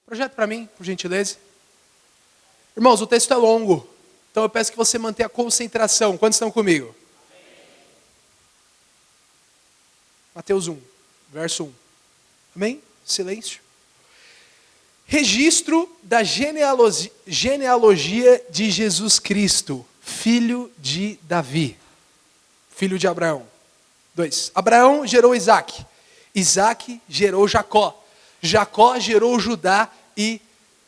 Projeta para mim, por gentileza. Irmãos, o texto é longo, então eu peço que você mantenha a concentração. Quantos estão comigo? Mateus 1, verso 1. Amém? Silêncio. Registro da genealogia de Jesus Cristo, filho de Davi, filho de Abraão. 2. Abraão gerou Isaac. Isaac gerou Jacó. Jacó gerou Judá e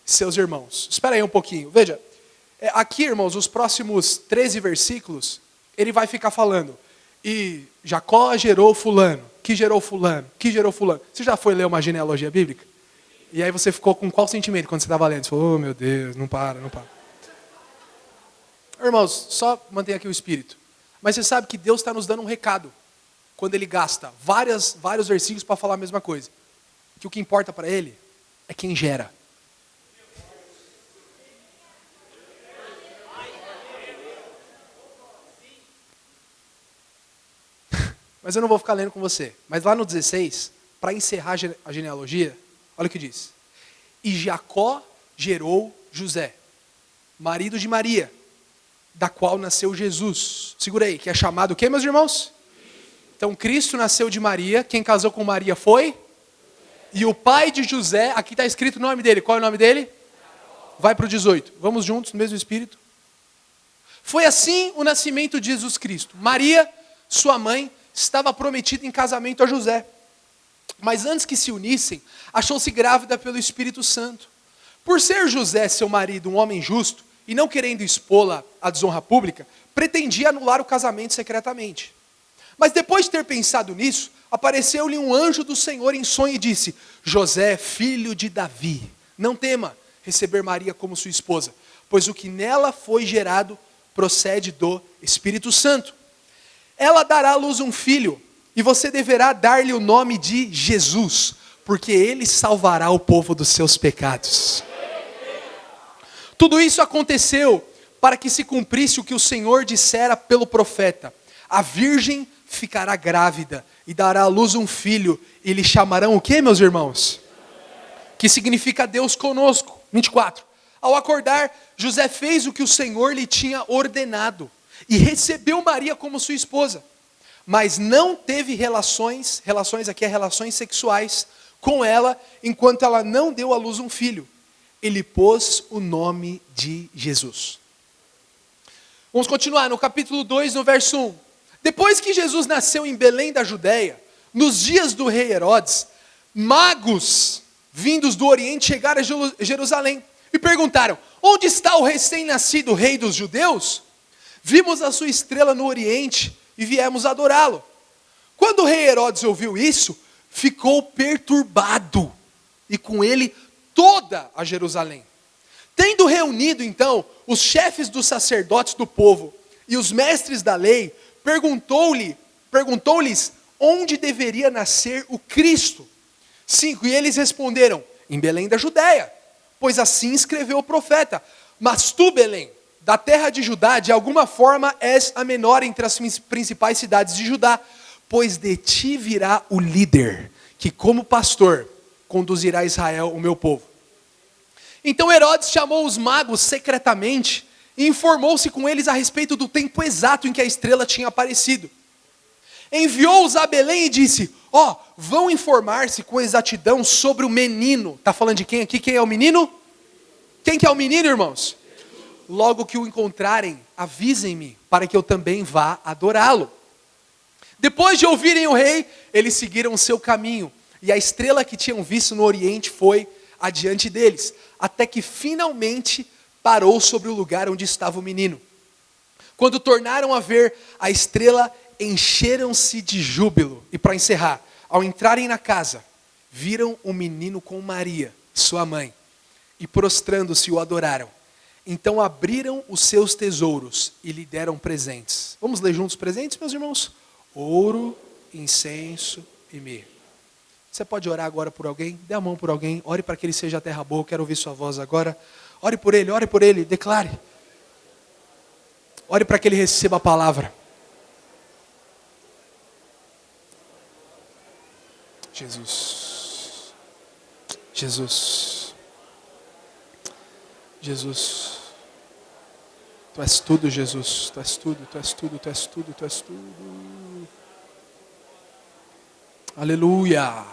seus irmãos. Espera aí um pouquinho. Veja, aqui, irmãos, os próximos 13 versículos, ele vai ficar falando. E Jacó gerou fulano, que gerou fulano, que gerou fulano. Você já foi ler uma genealogia bíblica? E aí você ficou com qual sentimento quando você estava lendo? Você falou, oh meu Deus, não para. Irmãos, só mantenha aqui o espírito. Mas você sabe que Deus está nos dando um recado. Quando Ele gasta vários versículos para falar a mesma coisa. Que o que importa para Ele é quem gera. Mas eu não vou ficar lendo com você. Mas lá no 16, para encerrar a genealogia, olha o que diz. E Jacó gerou José, marido de Maria, da qual nasceu Jesus. Segura aí, que é chamado o quê, meus irmãos? Então Cristo nasceu de Maria, quem casou com Maria foi? E o pai de José, aqui está escrito o nome dele, qual é o nome dele? Vai para o 18, vamos juntos no mesmo espírito. Foi assim o nascimento de Jesus Cristo. Maria, sua mãe, estava prometida em casamento a José. Mas antes que se unissem, achou-se grávida pelo Espírito Santo. Por ser José, seu marido, um homem justo, e não querendo expô-la à desonra pública, pretendia anular o casamento secretamente. Mas depois de ter pensado nisso, apareceu-lhe um anjo do Senhor em sonho e disse, José, filho de Davi, não tema receber Maria como sua esposa, pois o que nela foi gerado procede do Espírito Santo. Ela dará à luz um filho, e você deverá dar-lhe o nome de Jesus, porque ele salvará o povo dos seus pecados. Tudo isso aconteceu para que se cumprisse o que o Senhor dissera pelo profeta. A virgem ficará grávida e dará à luz um filho, e lhe chamarão o quê, meus irmãos? Que significa Deus conosco. 24. Ao acordar, José fez o que o Senhor lhe tinha ordenado, e recebeu Maria como sua esposa. Mas não teve relações aqui é relações sexuais, com ela, enquanto ela não deu à luz um filho. Ele pôs o nome de Jesus. Vamos continuar no capítulo 2, no verso 1. Depois que Jesus nasceu em Belém da Judéia, nos dias do rei Herodes, magos vindos do Oriente chegaram a Jerusalém e perguntaram, onde está o recém-nascido rei dos judeus? Vimos a sua estrela no Oriente e viemos adorá-lo. Quando o rei Herodes ouviu isso, ficou perturbado, e com ele toda a Jerusalém. Tendo reunido então os chefes dos sacerdotes do povo e os mestres da lei, perguntou-lhes onde deveria nascer o Cristo. 5. E eles responderam, em Belém da Judéia, pois assim escreveu o profeta. Mas tu, Belém, da terra de Judá, de alguma forma és a menor entre as principais cidades de Judá, pois de ti virá o líder, que como pastor conduzirá Israel, o meu povo. Então Herodes chamou os magos secretamente e informou-se com eles a respeito do tempo exato em que a estrela tinha aparecido. Enviou-os a Belém e disse, vão informar-se com exatidão sobre o menino. Está falando de quem aqui? Quem é o menino? Quem que é o menino, irmãos? Logo que o encontrarem, avisem-me, para que eu também vá adorá-lo. Depois de ouvirem o rei, eles seguiram o seu caminho, e a estrela que tinham visto no Oriente foi adiante deles, até que finalmente parou sobre o lugar onde estava o menino. Quando tornaram a ver a estrela, encheram-se de júbilo. E para encerrar, ao entrarem na casa, viram o menino com Maria, sua mãe, e prostrando-se o adoraram. Então abriram os seus tesouros e lhe deram presentes. Vamos ler juntos os presentes, meus irmãos? Ouro, incenso e mirra. Você pode orar agora por alguém? Dê a mão por alguém, ore para que ele seja terra boa, quero ouvir sua voz agora. Ore por ele, declare. Ore para que ele receba a palavra. Jesus. Jesus. Jesus. Tu és tudo, Jesus. Tu és tudo, tu és tudo, tu és tudo, tu és tudo. Aleluia.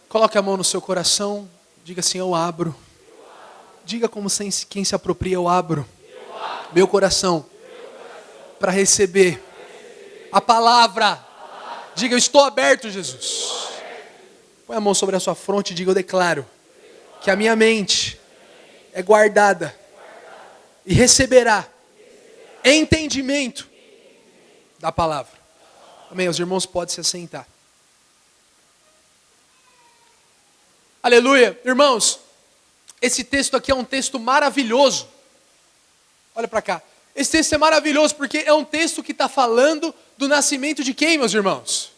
Coloque a mão no seu coração. Diga assim, eu abro. Diga como quem se apropria, eu abro. Meu coração. Para receber a palavra. Diga, eu estou aberto, Jesus. Põe a mão sobre a sua fronte e diga, eu declaro que a minha mente é guardada e receberá entendimento da palavra. Amém, os irmãos podem se assentar. Aleluia. Irmãos, esse texto aqui é um texto maravilhoso. Olha para cá. Esse texto é maravilhoso porque é um texto que está falando do nascimento de quem, meus irmãos?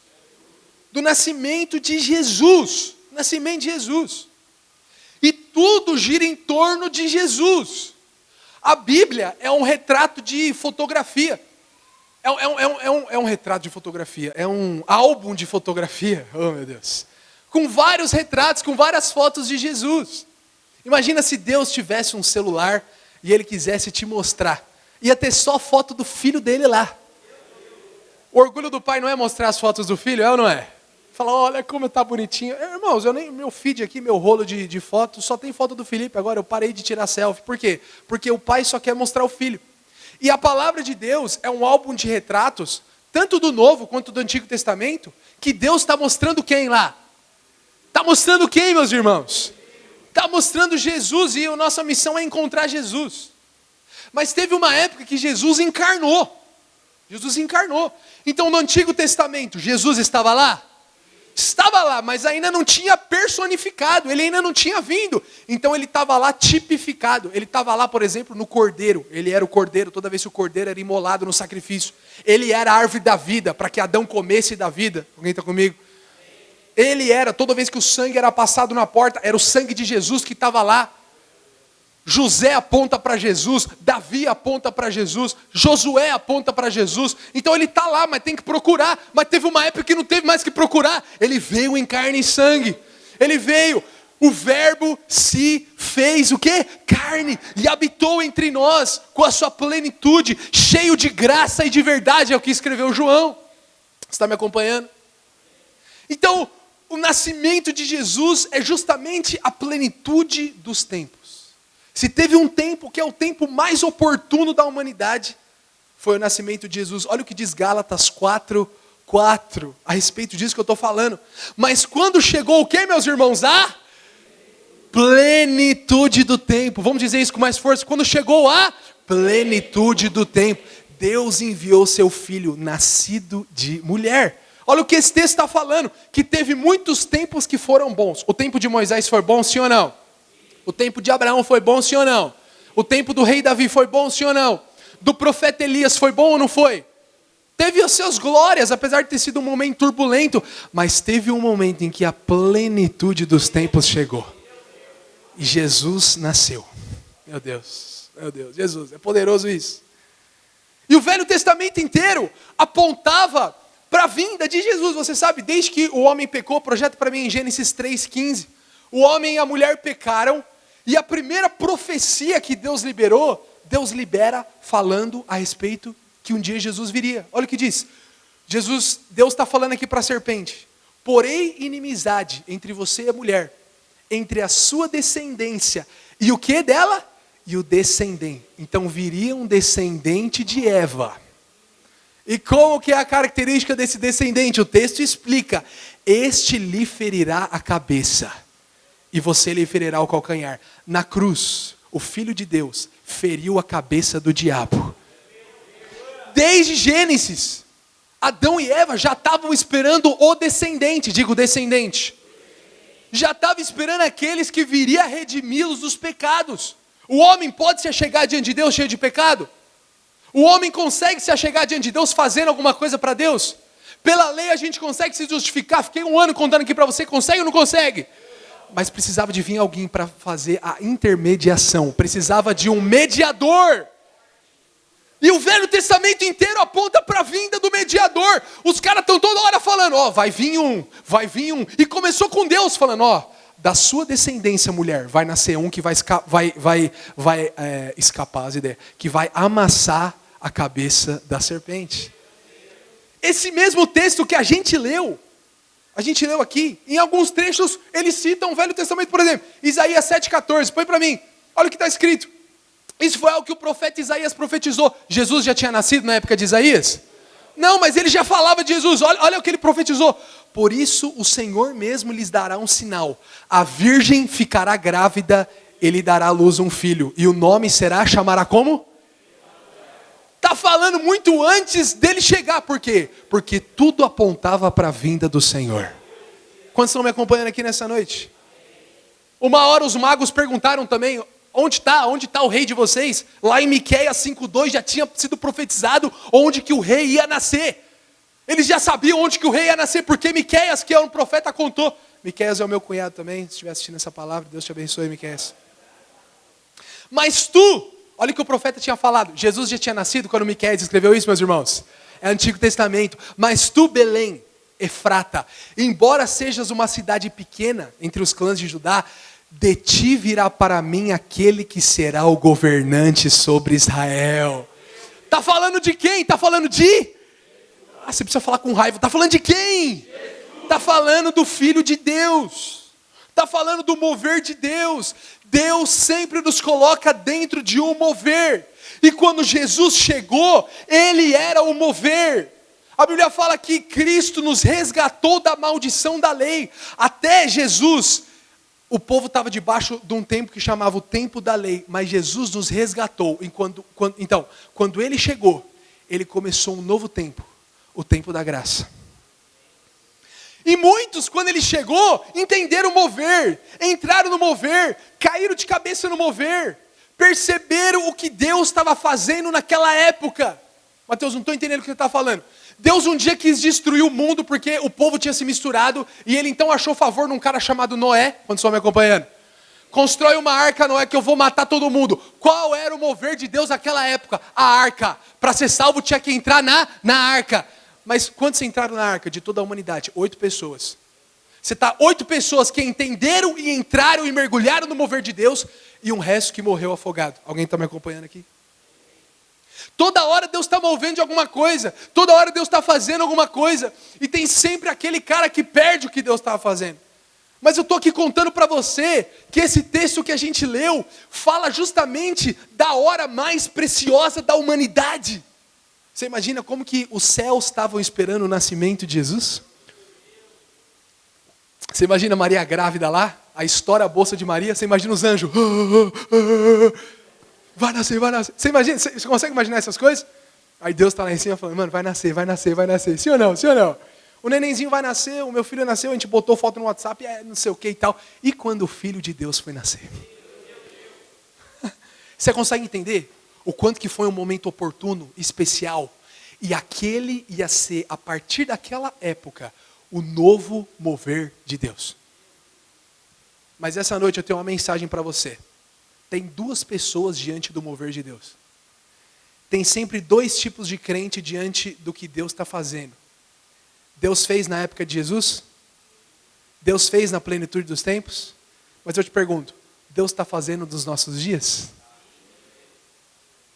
Do nascimento de Jesus. Nascimento de Jesus. E tudo gira em torno de Jesus. A Bíblia é um retrato de fotografia. É um retrato de fotografia. É um álbum de fotografia. Oh, meu Deus. Com vários retratos, com várias fotos de Jesus. Imagina se Deus tivesse um celular e Ele quisesse te mostrar. Ia ter só foto do filho dele lá. O orgulho do pai não é mostrar as fotos do filho, é ou não é? Fala, olha como está bonitinho. Irmãos, meu feed aqui, meu rolo de fotos, só tem foto do Felipe agora. Eu parei de tirar selfie. Por quê? Porque o pai só quer mostrar o filho. E a palavra de Deus é um álbum de retratos, tanto do Novo quanto do Antigo Testamento, que Deus está mostrando quem lá? Está mostrando quem, meus irmãos? Está mostrando Jesus, e a nossa missão é encontrar Jesus. Mas teve uma época que Jesus encarnou. Jesus encarnou. Então no Antigo Testamento, Jesus estava lá? Estava lá, mas ainda não tinha personificado, ele ainda não tinha vindo. Então ele estava lá tipificado. Ele estava lá, por exemplo, no cordeiro. Ele era o cordeiro, toda vez que o cordeiro era imolado no sacrifício. Ele era a árvore da vida, para que Adão comesse da vida. Alguém está comigo? Ele era, toda vez que o sangue era passado na porta, era o sangue de Jesus que estava lá. José aponta para Jesus, Davi aponta para Jesus, Josué aponta para Jesus. Então ele está lá, mas tem que procurar. Mas teve uma época que não teve mais que procurar. Ele veio em carne e sangue. Ele veio, o verbo se fez o quê? Carne, e habitou entre nós com a sua plenitude, cheio de graça e de verdade, é o que escreveu João. Você está me acompanhando? Então, o nascimento de Jesus é justamente a plenitude dos tempos. Se teve um tempo que é o tempo mais oportuno da humanidade, foi o nascimento de Jesus. Olha o que diz Gálatas 4:4, a respeito disso que eu estou falando. Mas quando chegou o que, meus irmãos? A plenitude do tempo. Vamos dizer isso com mais força. Quando chegou a plenitude do tempo, Deus enviou seu filho, nascido de mulher. Olha o que esse texto está falando, que teve muitos tempos que foram bons. O tempo de Moisés foi bom, sim ou não? O tempo de Abraão foi bom, sim ou não? O tempo do rei Davi foi bom, sim ou não? Do profeta Elias foi bom ou não foi? Teve as suas glórias, apesar de ter sido um momento turbulento, mas teve um momento em que a plenitude dos tempos chegou. E Jesus nasceu. Meu Deus, Jesus, é poderoso isso. E o Velho Testamento inteiro apontava para a vinda de Jesus. Você sabe, desde que o homem pecou, projeta para mim em Gênesis 3:15, o homem e a mulher pecaram, e a primeira profecia que Deus liberou, Deus libera falando a respeito que um dia Jesus viria. Olha o que diz. Deus está falando aqui para a serpente. Porém inimizade entre você e a mulher, entre a sua descendência e o que dela? E o descendente. Então viria um descendente de Eva. E como que é a característica desse descendente? O texto explica. Este lhe ferirá a cabeça. E você lhe ferirá o calcanhar. Na cruz, o Filho de Deus feriu a cabeça do diabo. Desde Gênesis, Adão e Eva já estavam esperando o descendente. Digo descendente. Já estavam esperando aqueles que viria a redimi-los dos pecados. O homem pode se achegar diante de Deus cheio de pecado? O homem consegue se achegar diante de Deus fazendo alguma coisa para Deus? Pela lei a gente consegue se justificar. Fiquei um ano contando aqui para você, consegue ou não consegue? Mas precisava de vir alguém para fazer a intermediação. Precisava de um mediador. E o Velho Testamento inteiro aponta para a vinda do mediador. Os caras estão toda hora falando, vai vir um. E começou com Deus falando, da sua descendência, mulher, vai nascer um que vai escapar as ideias, que vai amassar a cabeça da serpente. Esse mesmo texto que a gente leu aqui, em alguns trechos, eles citam o Velho Testamento, por exemplo, Isaías 7,14, põe para mim, olha o que está escrito. Isso foi algo que o profeta Isaías profetizou. Jesus já tinha nascido na época de Isaías? Não, mas ele já falava de Jesus, olha o que ele profetizou. Por isso o Senhor mesmo lhes dará um sinal. A virgem ficará grávida, ele dará à luz um filho. E o nome chamará como? Está falando muito antes dele chegar. Por quê? Porque tudo apontava para a vinda do Senhor. Quantos estão me acompanhando aqui nessa noite? Uma hora os magos perguntaram também, onde está o rei de vocês? Lá em Miqueias 5,2 já tinha sido profetizado onde que o rei ia nascer. Eles já sabiam onde que o rei ia nascer, porque Miqueias, que é um profeta, contou. Miqueias é o meu cunhado também, se estiver assistindo essa palavra, Deus te abençoe, Miqueias. Mas tu, olha o que o profeta tinha falado. Jesus já tinha nascido quando Miqueias escreveu isso, meus irmãos. É Antigo Testamento. Mas tu, Belém, Efrata, embora sejas uma cidade pequena entre os clãs de Judá, de ti virá para mim aquele que será o governante sobre Israel. Está falando de quem? Está falando de... você precisa falar com raiva. Está falando de quem? Está falando do Filho de Deus. Está falando do mover de Deus. Deus sempre nos coloca dentro de um mover. E quando Jesus chegou, Ele era o mover. A Bíblia fala que Cristo nos resgatou da maldição da lei. Até Jesus, o povo estava debaixo de um tempo que chamava o tempo da lei. Mas Jesus nos resgatou. Então, quando Ele chegou, Ele começou um novo tempo. O tempo da graça. E muitos, quando ele chegou, entenderam o mover, entraram no mover, caíram de cabeça no mover, perceberam o que Deus estava fazendo naquela época. Mateus, não estou entendendo o que você está falando. Deus um dia quis destruir o mundo porque o povo tinha se misturado, e ele então achou favor num cara chamado Noé, quando estão me acompanhando. Constrói uma arca, Noé, que eu vou matar todo mundo. Qual era o mover de Deus naquela época? A arca. Para ser salvo tinha que entrar na arca. Mas quantos entraram na arca de toda a humanidade? 8 pessoas. Você está 8 pessoas que entenderam e entraram e mergulharam no mover de Deus, e um resto que morreu afogado. Alguém está me acompanhando aqui? Toda hora Deus está movendo de alguma coisa. Toda hora Deus está fazendo alguma coisa. E tem sempre aquele cara que perde o que Deus estava fazendo. Mas eu estou aqui contando para você que esse texto que a gente leu fala justamente da hora mais preciosa da humanidade. Você imagina como que os céus estavam esperando o nascimento de Jesus? Você imagina Maria grávida lá? A história, a bolsa de Maria? Você imagina os anjos? Vai nascer, vai nascer. Você imagina? Você consegue imaginar essas coisas? Aí Deus está lá em cima falando, mano, vai nascer, vai nascer, vai nascer. Sim ou não? Sim ou não? O nenenzinho vai nascer, o meu filho nasceu, a gente botou foto no WhatsApp, não sei o que e tal. E quando o Filho de Deus foi nascer? Você consegue entender o quanto que foi um momento oportuno, especial? E aquele ia ser, a partir daquela época, o novo mover de Deus. Mas essa noite eu tenho uma mensagem para você. Tem 2 pessoas diante do mover de Deus. Tem sempre 2 tipos de crente diante do que Deus está fazendo. Deus fez na época de Jesus? Deus fez na plenitude dos tempos? Mas eu te pergunto, Deus está fazendo dos nossos dias?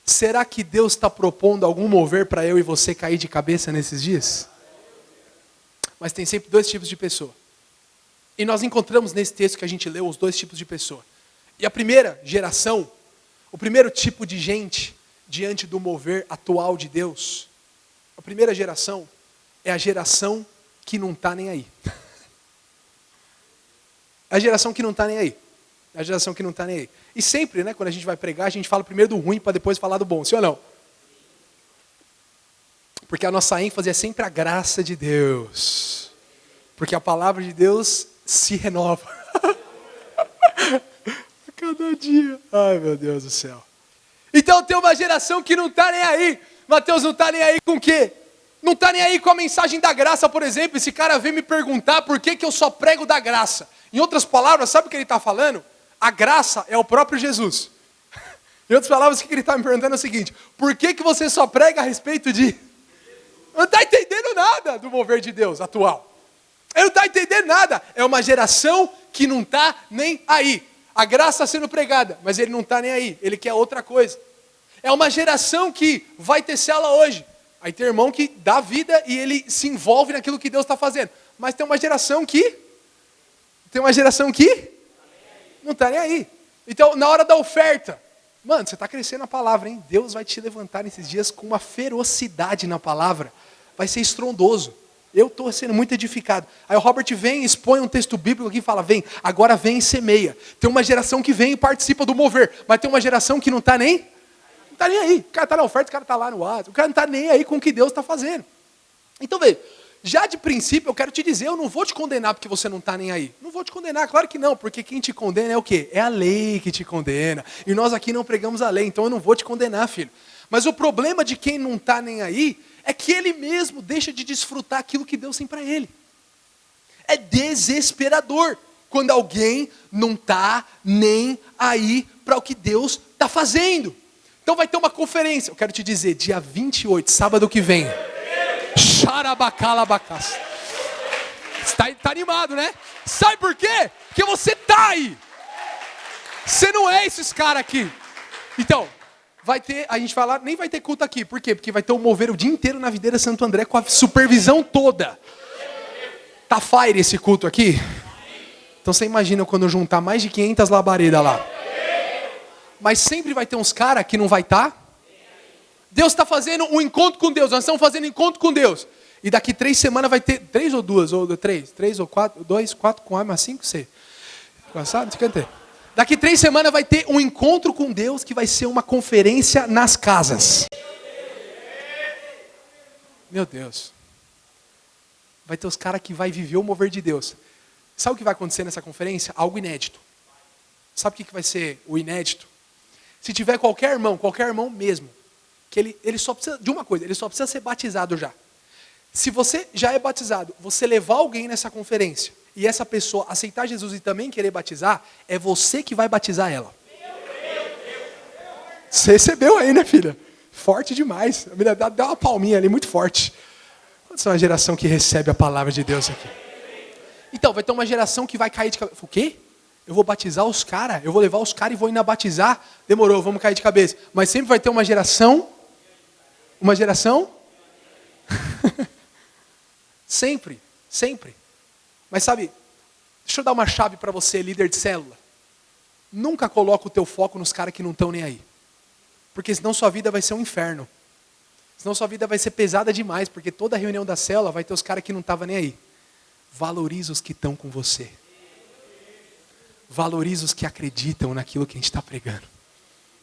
Será que Deus está propondo algum mover para eu e você cair de cabeça nesses dias? Mas tem sempre 2 tipos de pessoa. E nós encontramos nesse texto que a gente leu os 2 tipos de pessoa. E a primeira geração, o primeiro tipo de gente diante do mover atual de Deus, a primeira geração é a geração que não está nem aí. É a geração que não está nem aí. É a geração que não está nem aí. E sempre, né, quando a gente vai pregar, a gente fala primeiro do ruim para depois falar do bom, sim ou não? Porque a nossa ênfase é sempre a graça de Deus. Porque a palavra de Deus se renova. A cada dia. Ai, meu Deus do céu. Então tem uma geração que não está nem aí. Mateus não está nem aí com o quê? Não está nem aí com a mensagem da graça, por exemplo. Esse cara vem me perguntar por que eu só prego da graça. Em outras palavras, sabe o que ele está falando? A graça é o próprio Jesus. Em outras palavras, o que ele está me perguntando é o seguinte: por que você só prega a respeito de... Não está entendendo nada do mover de Deus atual. Ele não está entendendo nada. É uma geração que não está nem aí. A graça está sendo pregada, mas ele não está nem aí. Ele quer outra coisa. É uma geração que vai ter célula hoje. Aí tem irmão que dá vida e ele se envolve naquilo que Deus está fazendo. Mas tem uma geração que não está nem aí. Então, na hora da oferta, mano, você está crescendo a palavra, hein? Deus vai te levantar nesses dias com uma ferocidade na palavra. Vai ser estrondoso. Eu estou sendo muito edificado. Aí o Robert vem, expõe um texto bíblico aqui e fala, agora vem e semeia. Tem uma geração que vem e participa do mover, mas tem uma geração que não está nem aí. O cara está na oferta, o cara está lá no ato, o cara não está nem aí com o que Deus está fazendo. Então, veja, já de princípio eu quero te dizer, eu não vou te condenar porque você não está nem aí. Não vou te condenar, claro que não, porque quem te condena é o quê? É a lei que te condena. E nós aqui não pregamos a lei, então eu não vou te condenar, filho. Mas o problema de quem não está nem aí é que ele mesmo deixa de desfrutar aquilo que Deus tem para ele. É desesperador quando alguém não está nem aí para o que Deus está fazendo. Então vai ter uma conferência, eu quero te dizer, dia 28, sábado que vem. Xarabacalabacas. Tá animado, né? Sabe por quê? Porque você tá aí. Você não é esses caras aqui. Então, vai ter, a gente vai lá, nem vai ter culto aqui. Por quê? Porque vai ter o mover o dia inteiro na Videira Santo André com a supervisão toda. Tá fire esse culto aqui? Então você imagina quando eu juntar mais de 500 labaredas lá. Mas sempre vai ter uns caras que não vai estar. Deus está fazendo um encontro com Deus. Nós estamos fazendo encontro com Deus. E daqui 3 semanas vai ter 3 ou 2, ou 3, 3 ou 4, 2, 4 com A, mais 5, C. Cansado? Você quer ter? Daqui 3 semanas vai ter um encontro com Deus que vai ser uma conferência nas casas. Meu Deus. Vai ter os caras que vai viver o mover de Deus. Sabe o que vai acontecer nessa conferência? Algo inédito. Sabe o que vai ser o inédito? Se tiver qualquer irmão mesmo, que ele só precisa de uma coisa, ele só precisa ser batizado já. Se você já é batizado, você levar alguém nessa conferência e essa pessoa aceitar Jesus e também querer batizar, é você que vai batizar ela. Você recebeu aí, né, filha? Forte demais. Dá uma palminha ali, muito forte. Essa é uma geração que recebe a palavra de Deus aqui. Então, vai ter uma geração que vai cair de cabeça. O quê? Eu vou batizar os caras? Eu vou levar os caras e vou ainda batizar? Demorou, vamos cair de cabeça. Mas sempre vai ter uma geração... Sempre. Mas sabe, deixa eu dar uma chave para você, líder de célula. Nunca coloca o teu foco nos caras que não estão nem aí. Porque senão sua vida vai ser um inferno. Senão sua vida vai ser pesada demais, porque toda reunião da célula vai ter os caras que não estavam nem aí. Valoriza os que estão com você. Valoriza os que acreditam naquilo que a gente está pregando.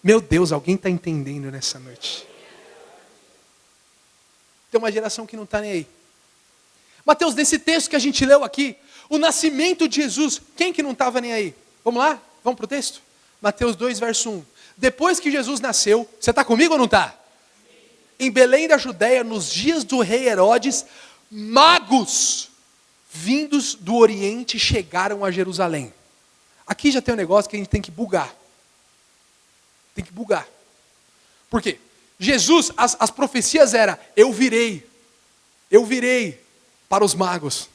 Meu Deus, alguém está entendendo nessa noite? Tem uma geração que não está nem aí. Mateus, nesse texto que a gente leu aqui, o nascimento de Jesus, quem que não estava nem aí? Vamos lá? Vamos para o texto? Mateus 2, verso 1. Depois que Jesus nasceu, você está comigo ou não está? Em Belém da Judéia, nos dias do rei Herodes, magos vindos do Oriente chegaram a Jerusalém. Aqui já tem um negócio que a gente tem que bugar. Tem que bugar. Por quê? Jesus, as profecias eram, eu virei para os magos.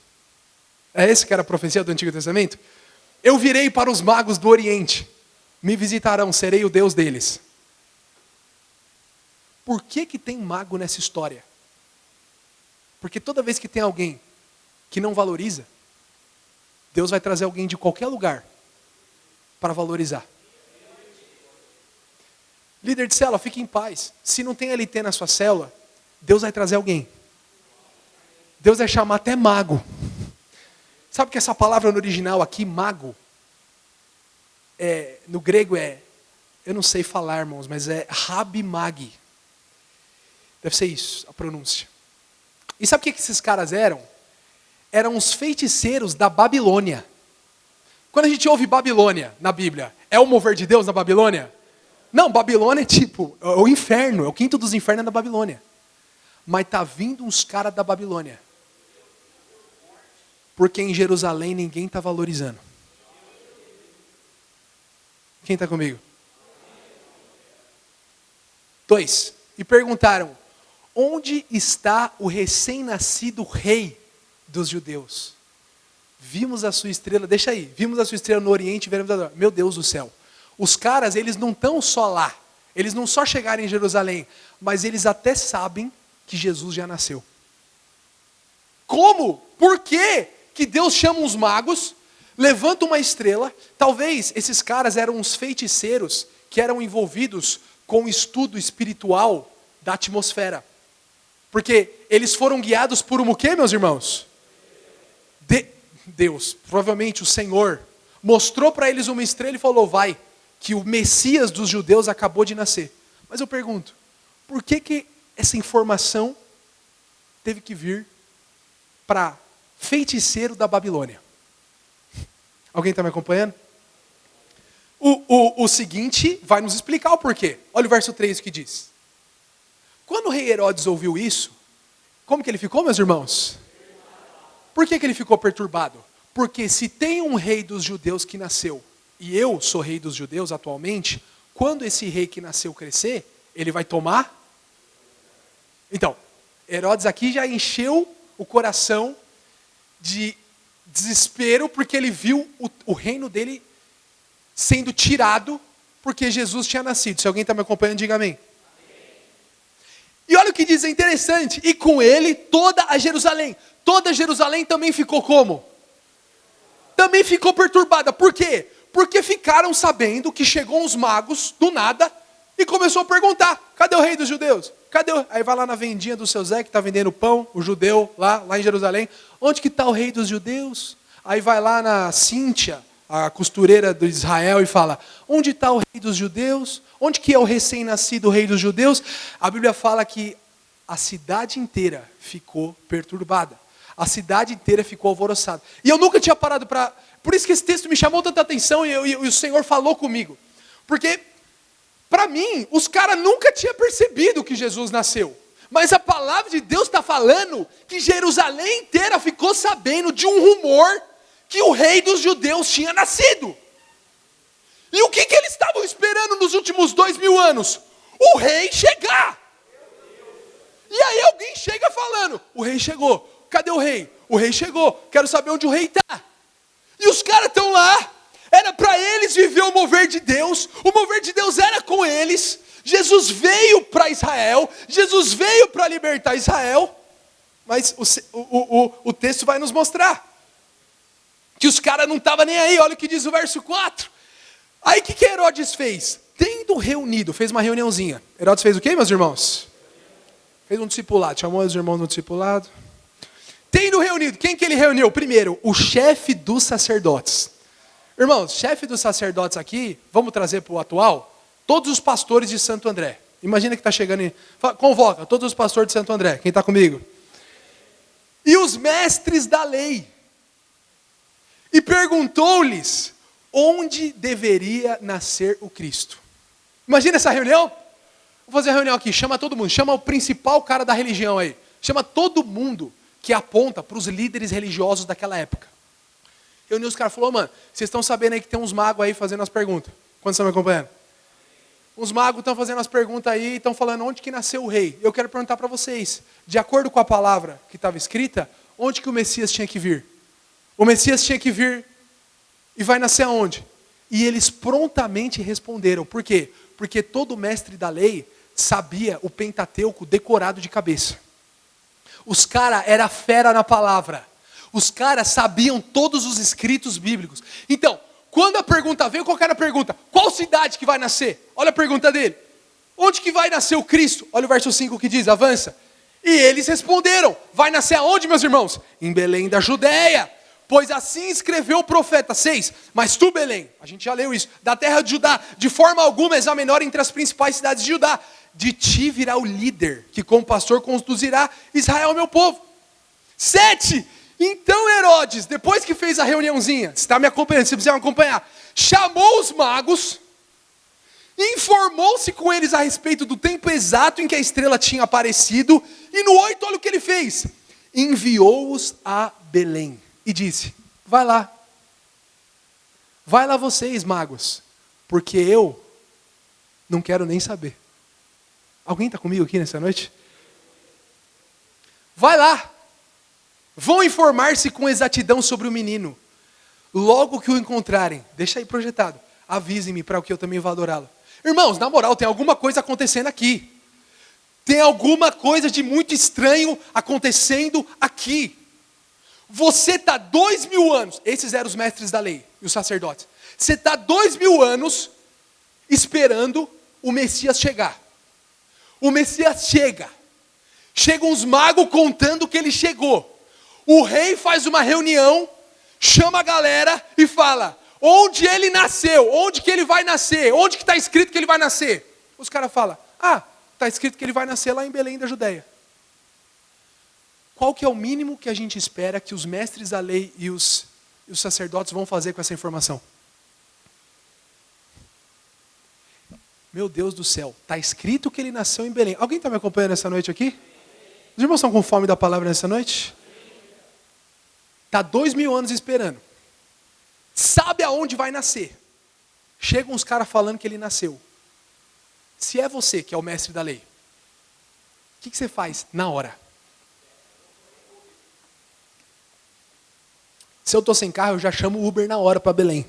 É esse que era a profecia do Antigo Testamento? Eu virei para os magos do Oriente. Me visitarão, serei o Deus deles. Por que tem mago nessa história? Porque toda vez que tem alguém que não valoriza, Deus vai trazer alguém de qualquer lugar para valorizar. Líder de célula, fique em paz. Se não tem LT na sua célula, Deus vai trazer alguém. Deus vai chamar até mago. Sabe que essa palavra no original aqui, mago, no grego eu não sei falar, irmãos, mas é Rabi Magi. Deve ser isso, a pronúncia. E sabe o que esses caras eram? Eram os feiticeiros da Babilônia. Quando a gente ouve Babilônia na Bíblia, é o mover de Deus na Babilônia? Não, Babilônia é tipo, é o inferno, é o quinto dos infernos da Babilônia. Mas tá vindo uns caras da Babilônia. Porque em Jerusalém ninguém está valorizando. Quem está comigo? 2. E perguntaram, onde está o recém-nascido rei dos judeus? vimos a sua estrela, deixa aí, vimos a sua estrela no Oriente e veremos agora. Meu Deus do céu. Os caras, eles não estão só lá. Eles não só chegaram em Jerusalém, mas eles até sabem que Jesus já nasceu. Como? Por que que Deus chama uns magos, levanta uma estrela? Talvez esses caras eram uns feiticeiros que eram envolvidos com o estudo espiritual da atmosfera. Porque eles foram guiados por o quê, meus irmãos? Deus, provavelmente o Senhor, mostrou para eles uma estrela e falou, vai, que o Messias dos judeus acabou de nascer. Mas eu pergunto, por que que essa informação teve que vir para feiticeiro da Babilônia? Alguém está me acompanhando? O seguinte vai nos explicar o porquê. Olha o verso 3 que diz. Quando o rei Herodes ouviu isso, como que ele ficou, meus irmãos? Por que que ele ficou perturbado? Porque se tem um rei dos judeus que nasceu, e eu sou rei dos judeus atualmente, quando esse rei que nasceu crescer, ele vai tomar? Então, Herodes aqui já encheu o coração de desespero, porque ele viu o reino dele sendo tirado, porque Jesus tinha nascido. Se alguém está me acompanhando, diga amém. E olha o que diz, é interessante, e com ele toda a Jerusalém. Toda Jerusalém também ficou como? Também ficou perturbada. Por quê? Porque ficaram sabendo que chegou uns magos, do nada, e começou a perguntar, cadê o rei dos judeus? Cadê o... Aí vai lá na vendinha do seu Zé, que está vendendo pão, o judeu, lá em Jerusalém. Onde que está o rei dos judeus? Aí vai lá na Cíntia, a costureira de Israel, e fala, onde está o rei dos judeus? Onde que é o recém-nascido rei dos judeus? A Bíblia fala que a cidade inteira ficou perturbada. A cidade inteira ficou alvoroçada. E eu nunca tinha parado para... Por isso que esse texto me chamou tanta atenção e o Senhor falou comigo. Porque, para mim, os caras nunca tinham percebido que Jesus nasceu. Mas a palavra de Deus está falando que Jerusalém inteira ficou sabendo de um rumor que o rei dos judeus tinha nascido. E o que eles estavam esperando nos últimos 2000 anos? O rei chegar. E aí alguém chega falando, o rei chegou. Cadê o rei? O rei chegou. Quero saber onde o rei está. E os caras estão lá. Era para eles viver o mover de Deus. O mover de Deus era com eles. Jesus veio para Israel. Jesus veio para libertar Israel. Mas o texto vai nos mostrar que os caras não estavam nem aí. Olha o que diz o verso 4. Aí o que Herodes fez? Tendo reunido, fez uma reuniãozinha. Herodes fez o quê, meus irmãos? Fez um discipulado, chamou os irmãos no discipulado. Tendo reunido, quem que ele reuniu? Primeiro, o chefe dos sacerdotes. Irmãos, chefe dos sacerdotes aqui, vamos trazer para o atual, todos os pastores de Santo André. Imagina que está chegando em... Convoca todos os pastores de Santo André, quem está comigo? E os mestres da lei. E perguntou-lhes onde deveria nascer o Cristo. Imagina essa reunião. Vou fazer a reunião aqui, chama todo mundo, chama o principal cara da religião aí. Chama todo mundo que aponta para os líderes religiosos daquela época. Reuniu os caras e falou, mano, vocês estão sabendo aí que tem uns magos aí fazendo as perguntas. Quantos estão me acompanhando? Os magos estão fazendo as perguntas aí, estão falando onde que nasceu o rei. Eu quero perguntar para vocês, de acordo com a palavra que estava escrita, onde que o Messias tinha que vir? O Messias tinha que vir e vai nascer aonde? E eles prontamente responderam. Por quê? Porque todo mestre da lei sabia o Pentateuco decorado de cabeça. Os caras eram fera na palavra. Os caras sabiam todos os escritos bíblicos. Então, quando a pergunta veio, qual era a pergunta? Qual cidade que vai nascer? Olha a pergunta dele. Onde que vai nascer o Cristo? Olha o verso 5 que diz, avança. E eles responderam, vai nascer aonde, meus irmãos? Em Belém da Judéia. Pois assim escreveu o profeta 6. Mas tu, Belém, a gente já leu isso, da terra de Judá, de forma alguma és a menor entre as principais cidades de Judá. De ti virá o líder, que como pastor conduzirá Israel, meu povo. 7. Então Herodes, depois que fez a reuniãozinha, você está me acompanhando, você precisa me acompanhar, chamou os magos, informou-se com eles a respeito do tempo exato em que a estrela tinha aparecido, e no 8, olha o que ele fez. Enviou-os a Belém. E disse, vai lá vocês magos, porque eu não quero nem saber. Alguém está comigo aqui nessa noite? Vai lá Vão informar-se com exatidão sobre o menino. Logo que o encontrarem, deixa aí projetado, avise-me para que eu também vá adorá-lo. Irmãos, na moral, tem alguma coisa acontecendo aqui. Tem alguma coisa de muito estranho acontecendo aqui. Você está 2000 anos, esses eram os mestres da lei e os sacerdotes. Você está 2000 anos esperando o Messias chegar. O Messias chega. Chegam os magos contando que ele chegou. O rei faz uma reunião, chama a galera e fala: onde ele nasceu? Onde que ele vai nascer? Onde que está escrito que ele vai nascer? Os caras falam: está escrito que ele vai nascer lá em Belém da Judéia. Qual que é o mínimo que a gente espera que os mestres da lei e os sacerdotes vão fazer com essa informação? Meu Deus do céu, está escrito que ele nasceu em Belém. Alguém está me acompanhando essa noite aqui? Os irmãos estão com fome da palavra nessa noite? Está 2000 anos esperando. Sabe aonde vai nascer. Chegam uns caras falando que ele nasceu. Se é você que é o mestre da lei, o que você faz na hora? Se eu estou sem carro, eu já chamo o Uber na hora para Belém.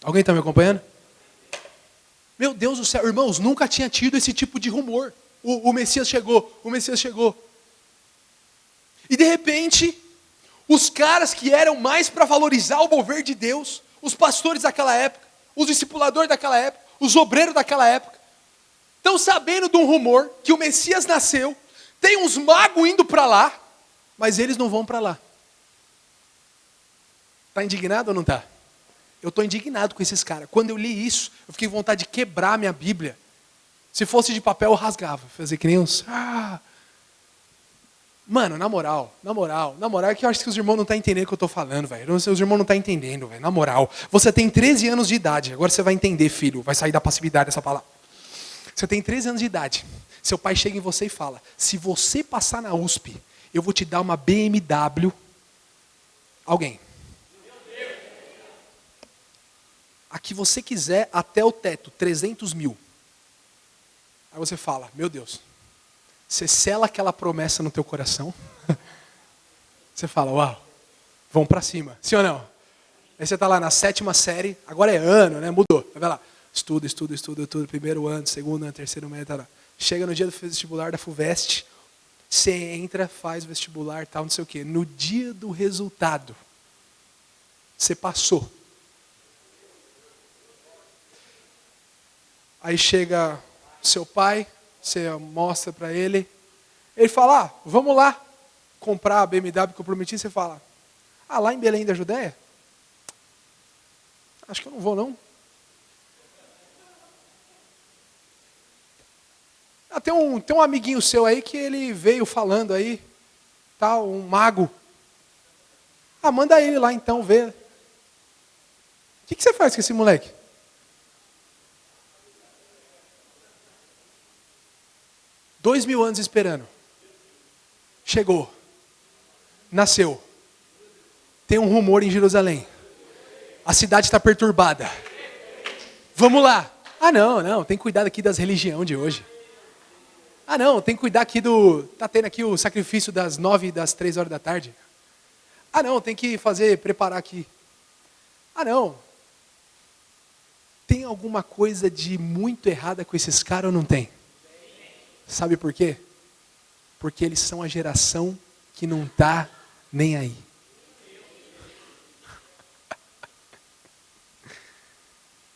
Alguém está me acompanhando? Meu Deus do céu, irmãos, nunca tinha tido esse tipo de rumor. O Messias chegou, o Messias chegou. E de repente, os caras que eram mais para valorizar o mover de Deus, os pastores daquela época, os discipuladores daquela época, os obreiros daquela época, estão sabendo de um rumor que o Messias nasceu, tem uns magos indo para lá, mas eles não vão para lá. Está indignado ou não está? Eu estou indignado com esses caras. Quando eu li isso, eu fiquei com vontade de quebrar a minha Bíblia. Se fosse de papel, eu rasgava. Fazer que nem uns... Mano, na moral, é que eu acho que os irmãos não estão entendendo o que eu estou falando, velho. Os irmãos não estão entendendo, velho. Na moral. Você tem 13 anos de idade. Agora você vai entender, filho. Vai sair da passividade essa palavra. Você tem 13 anos de idade. Seu pai chega em você e fala: se você passar na USP, eu vou te dar uma BMW. Alguém. A que você quiser até o teto, 300 mil. Aí você fala: meu Deus. Você sela aquela promessa no teu coração. Você fala: uau, vamos para cima. Sim ou não? Aí você está lá na 7ª série, agora é ano, né? Mudou. Vai lá. Estuda. Primeiro ano, segundo ano, terceiro ano, tá lá. Chega no dia do vestibular da FUVEST, você entra, faz vestibular, tal, não sei o quê. No dia do resultado, você passou. Aí chega seu pai, você mostra para ele. Ele fala: vamos lá comprar a BMW que eu prometi. Você fala: lá em Belém da Judéia? Acho que eu não vou, não. Tem um amiguinho seu aí que ele veio falando aí, tal, um mago. Manda ele lá então ver. O que você faz com esse moleque? – 2000 anos esperando. Chegou. Nasceu. Tem um rumor em Jerusalém. A cidade está perturbada. Vamos lá. Não, tem que cuidar aqui das religiões de hoje. Não, tem que cuidar aqui tá tendo aqui o sacrifício das 9 e das 3 horas da tarde. Não, tem que preparar aqui. Não. Tem alguma coisa de muito errada com esses caras ou não tem? Sabe por quê? Porque eles são a geração que não está nem aí.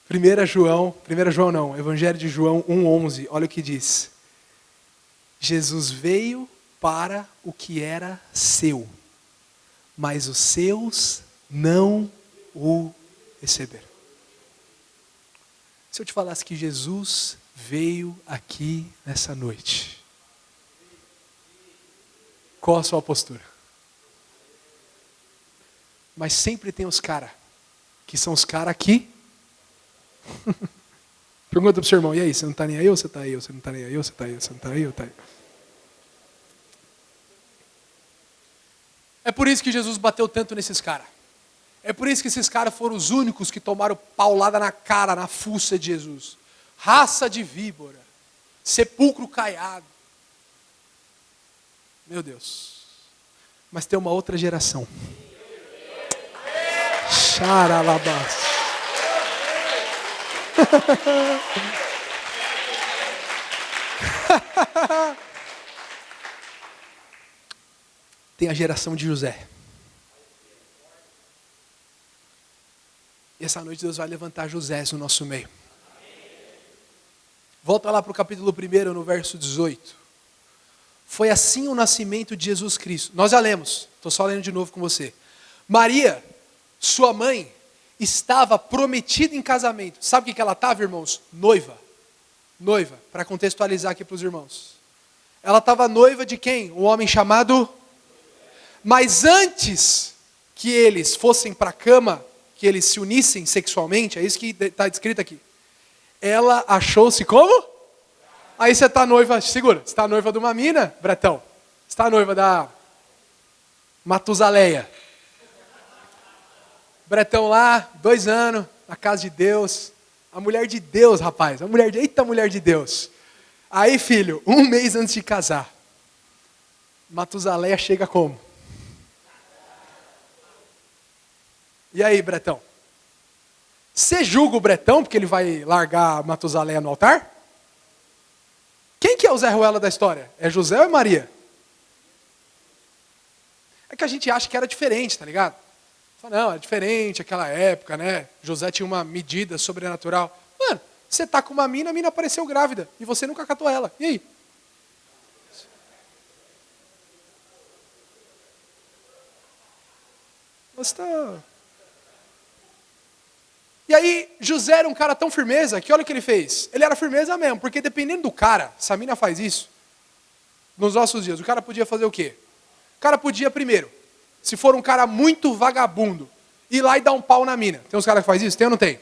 Evangelho de João 1,11, olha o que diz. Jesus veio para o que era seu, mas os seus não o receberam. Se eu te falasse que Jesus veio aqui nessa noite, qual a sua postura? Mas sempre tem os caras, que são os caras aqui. Pergunta pro seu irmão: e aí, você não está nem aí ou você está aí? Você não está nem aí ou você está aí? Você não está aí ou está aí? É por isso que Jesus bateu tanto nesses caras. É por isso que esses caras foram os únicos que tomaram paulada na cara, na fuça de Jesus. Raça de víbora, sepulcro caiado. Meu Deus. Mas tem uma outra geração. Xaralabás. Tem a geração de José. E essa noite Deus vai levantar José no nosso meio. Volta lá para o capítulo 1, no verso 18. Foi assim o nascimento de Jesus Cristo. Nós já lemos, estou só lendo de novo com você. Maria, sua mãe, estava prometida em casamento. Sabe o que ela estava, irmãos? Noiva. Noiva, para contextualizar aqui para os irmãos. Ela estava noiva de quem? Um homem chamado... Mas antes que eles fossem para a cama, que eles se unissem sexualmente, é isso que está descrito aqui. Ela achou-se como? Aí você está noiva, segura, você está noiva de uma mina, Bretão. Você está noiva da Matuzaleia. Bretão lá, 2 anos, na casa de Deus. A mulher de Deus, rapaz. Eita mulher de Deus. Aí, filho, 1 mês antes de casar, Matuzaleia chega como? E aí, Bretão? Você julga o Bretão porque ele vai largar a Matuzaleia no altar? Quem que é o Zé Ruela da história? É José ou é Maria? É que a gente acha que era diferente, tá ligado? Fala, não, é diferente aquela época, né? José tinha uma medida sobrenatural. Mano, você tá com uma mina, a mina apareceu grávida. E você nunca catou ela. E aí? Você tá... E aí, José era um cara tão firmeza que olha o que ele fez. Ele era firmeza mesmo, porque dependendo do cara, se a mina faz isso, nos nossos dias, o cara podia fazer o quê? O cara podia, primeiro, se for um cara muito vagabundo, ir lá e dar um pau na mina. Tem uns caras que fazem isso? Tem ou não tem?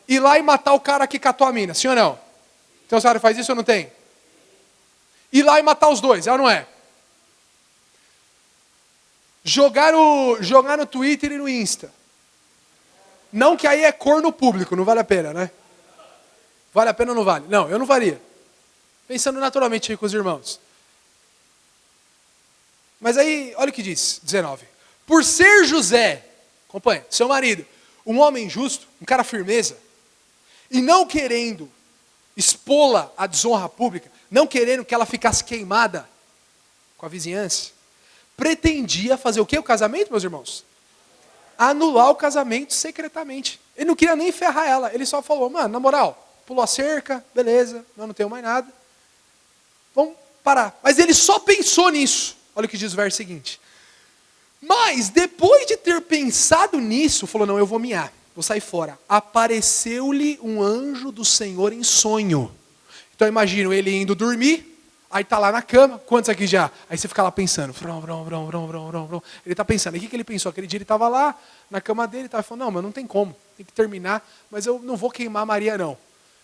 Ir lá e matar o cara que catou a mina, sim ou não? Tem uns caras que fazem isso ou não tem? Ir lá e matar os dois, é ou não é? Jogar no Twitter e no Insta. Não que aí é corno público, não vale a pena, né? Vale a pena ou não vale? Não, eu não faria. Pensando naturalmente aí com os irmãos. Mas aí, olha o que diz, 19. Por ser José, acompanha, seu marido, um homem justo, um cara firmeza, e não querendo expô-la à desonra pública, não querendo que ela ficasse queimada com a vizinhança, pretendia fazer o quê? O casamento, meus irmãos? Anular o casamento secretamente. Ele não queria nem ferrar ela. Ele só falou, mano, na moral, pulou a cerca, beleza, eu não tenho mais nada. Vamos parar. Mas ele só pensou nisso. Olha o que diz o verso seguinte. Mas, depois de ter pensado nisso, falou, não, eu vou miar, vou sair fora. Apareceu-lhe um anjo do Senhor em sonho. Então, imagino ele indo dormir. Aí tá lá na cama, quantos aqui já? Aí você fica lá pensando, ele tá pensando, o que ele pensou? Aquele dia ele estava lá, na cama dele, estava falando, não, mas não tem como, tem que terminar, mas eu não vou queimar Maria não,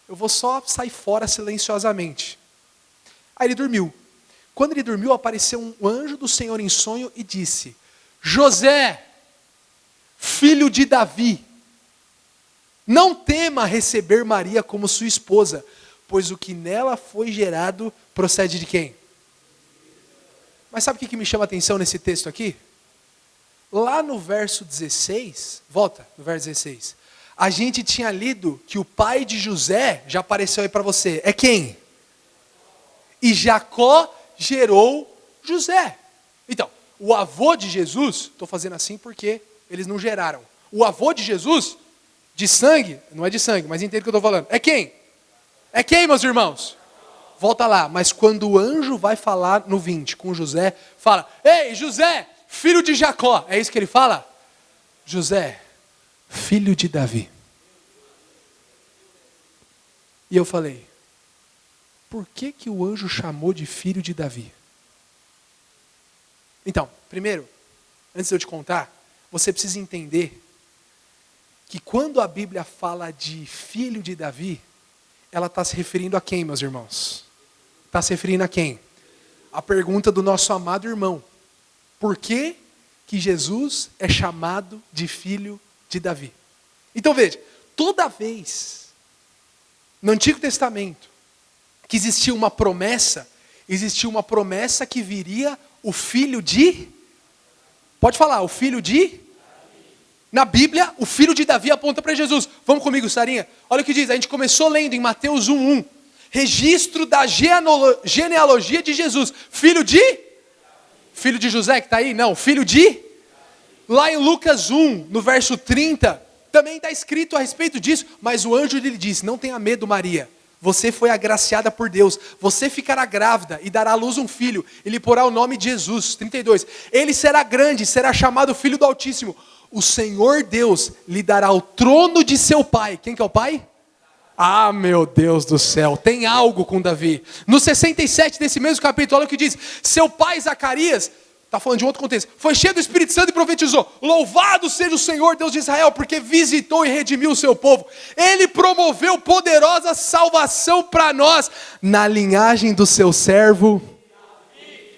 eu vou só sair fora silenciosamente. Aí ele dormiu. Quando ele dormiu, apareceu um anjo do Senhor em sonho e disse, José, filho de Davi, não tema receber Maria como sua esposa, pois o que nela foi gerado procede de quem? Mas sabe o que me chama a atenção nesse texto aqui? Lá no verso 16, volta no verso 16, a gente tinha lido que o pai de José, já apareceu aí para você, é quem? E Jacó gerou José. Então, o avô de Jesus, estou fazendo assim porque eles não geraram. O avô de Jesus, de sangue, não é de sangue, mas entende o que eu estou falando, é quem? É quem, meus irmãos? Volta lá, mas quando o anjo vai falar no 20 com José, fala, ei, José, filho de Jacó. É isso que ele fala? José, filho de Davi. E eu falei, por que o anjo chamou de filho de Davi? Então, primeiro, antes de eu te contar, você precisa entender que quando a Bíblia fala de filho de Davi, ela está se referindo a quem, meus irmãos? Está se referindo a quem? A pergunta do nosso amado irmão. Por que Jesus é chamado de filho de Davi? Então veja, toda vez no Antigo Testamento que existia uma promessa que viria o filho de Pode falar, o filho de... Na Bíblia, o filho de Davi aponta para Jesus. Vamos comigo, Sarinha? Olha o que diz, a gente começou lendo em Mateus 1:1. Registro da genealogia de Jesus. Filho de? Filho de José que está aí? Não, filho de? Lá em Lucas 1, no verso 30, também está escrito a respeito disso. Mas o anjo lhe disse, não tenha medo, Maria. Você foi agraciada por Deus. Você ficará grávida e dará à luz um filho. E lhe porá o nome de Jesus. 32. Ele será grande, será chamado Filho do Altíssimo. O Senhor Deus lhe dará o trono de seu pai. Quem que é o pai? Ah, meu Deus do céu, tem algo com Davi. No 67 desse mesmo capítulo, olha o que diz. Seu pai Zacarias, está falando de um outro contexto, foi cheio do Espírito Santo e profetizou. Louvado seja o Senhor Deus de Israel, porque visitou e redimiu o seu povo. Ele promoveu poderosa salvação para nós, na linhagem do seu servo.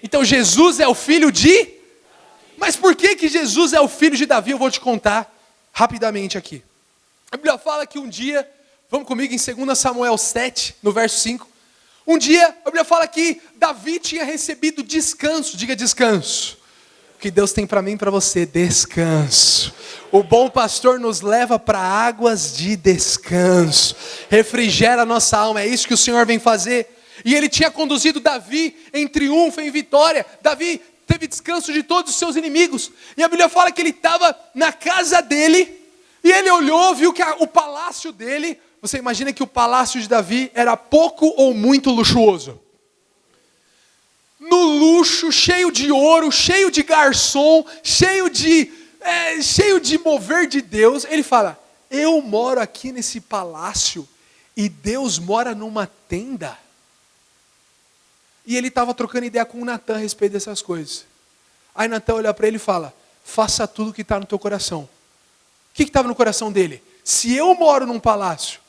Então Jesus é o filho de... Mas por que Jesus é o filho de Davi? Eu vou te contar rapidamente aqui. A Bíblia fala que um dia, vamos comigo em 2 Samuel 7, no verso 5. Um dia, a Bíblia fala que Davi tinha recebido descanso. Diga descanso. O que Deus tem para mim e para você, descanso. O bom pastor nos leva para águas de descanso. Refrigera a nossa alma, é isso que o Senhor vem fazer. E ele tinha conduzido Davi em triunfo, em vitória. Davi teve descanso de todos os seus inimigos. E a Bíblia fala que ele estava na casa dele, e ele olhou, viu que o palácio dele, você imagina que o palácio de Davi era pouco ou muito luxuoso? No luxo, cheio de ouro, cheio de garçom, cheio de mover de Deus. Ele fala, eu moro aqui nesse palácio, e Deus mora numa tenda. E ele estava trocando ideia com o Natan a respeito dessas coisas. Aí Natan olha para ele e fala, faça tudo o que está no teu coração. O que estava no coração dele? Se eu moro num palácio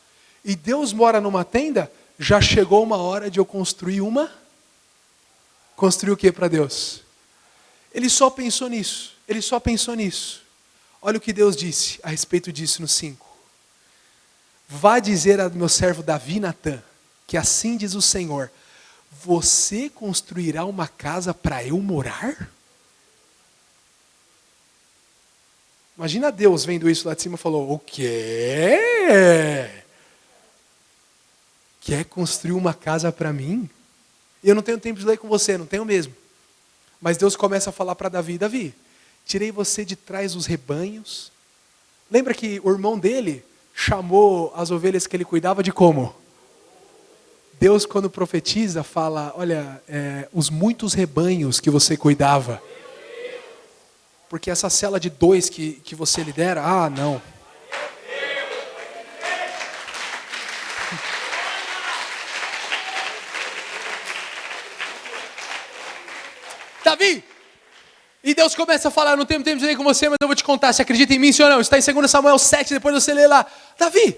e Deus mora numa tenda, já chegou uma hora de eu construir uma... Construir o que para Deus? Ele só pensou nisso. Ele só pensou nisso. Olha o que Deus disse a respeito disso no 5. Vá dizer ao meu servo Davi, Natan, que assim diz o Senhor, você construirá uma casa para eu morar? Imagina Deus vendo isso lá de cima e falou, o quê? Quer construir uma casa para mim? E eu não tenho tempo de ler com você, não tenho mesmo. Mas Deus começa a falar para Davi, Davi, tirei você de trás dos rebanhos. Lembra que o irmão dele chamou as ovelhas que ele cuidava de como? Deus, quando profetiza, fala, olha, os muitos rebanhos que você cuidava. Porque essa cela de 2 que você lidera, não. Davi! E Deus começa a falar, eu não tenho tempo de ler com você, mas eu vou te contar, se acredita em mim, sim ou não? Está em 2 Samuel 7, depois você lê lá. Davi!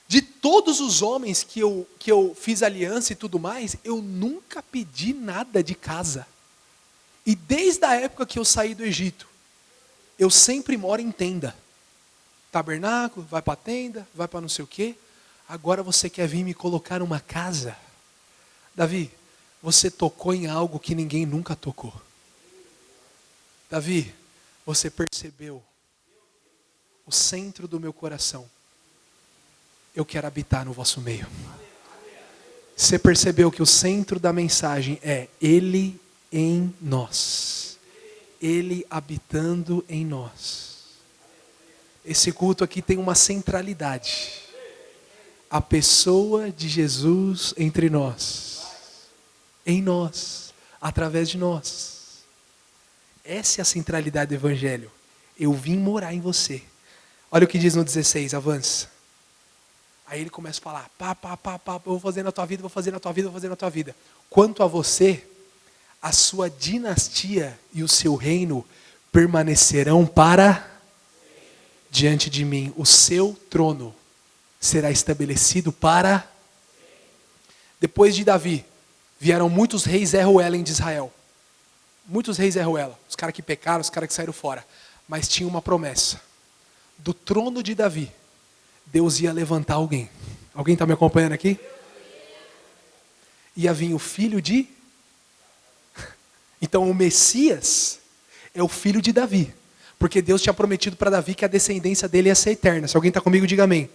De todos os homens que eu fiz aliança e tudo mais, eu nunca pedi nada de casa. E desde a época que eu saí do Egito, eu sempre moro em tenda. Tabernáculo, vai para a tenda, vai para não sei o quê. Agora você quer vir me colocar numa casa? Davi, você tocou em algo que ninguém nunca tocou. Davi, você percebeu o centro do meu coração. Eu quero habitar no vosso meio. Você percebeu que o centro da mensagem é Ele em nós. Ele habitando em nós. Esse culto aqui tem uma centralidade. A pessoa de Jesus entre nós. Em nós. Através de nós. Essa é a centralidade do Evangelho. Eu vim morar em você. Olha o que diz no 16, avança. Aí ele começa a falar, eu vou fazer na tua vida, vou fazer na tua vida, vou fazer na tua vida. Quanto a você, a sua dinastia e o seu reino permanecerão para diante de mim. O seu trono será estabelecido para... Depois de Davi, vieram muitos reis Zerruelen de Israel. Muitos reis Zerruela. Os caras que pecaram, os caras que saíram fora. Mas tinha uma promessa. Do trono de Davi, Deus ia levantar alguém. Alguém está me acompanhando aqui? Ia vir o filho de... Então o Messias, é o filho de Davi. Porque Deus tinha prometido para Davi que a descendência dele ia ser eterna. Se alguém está comigo, diga amém.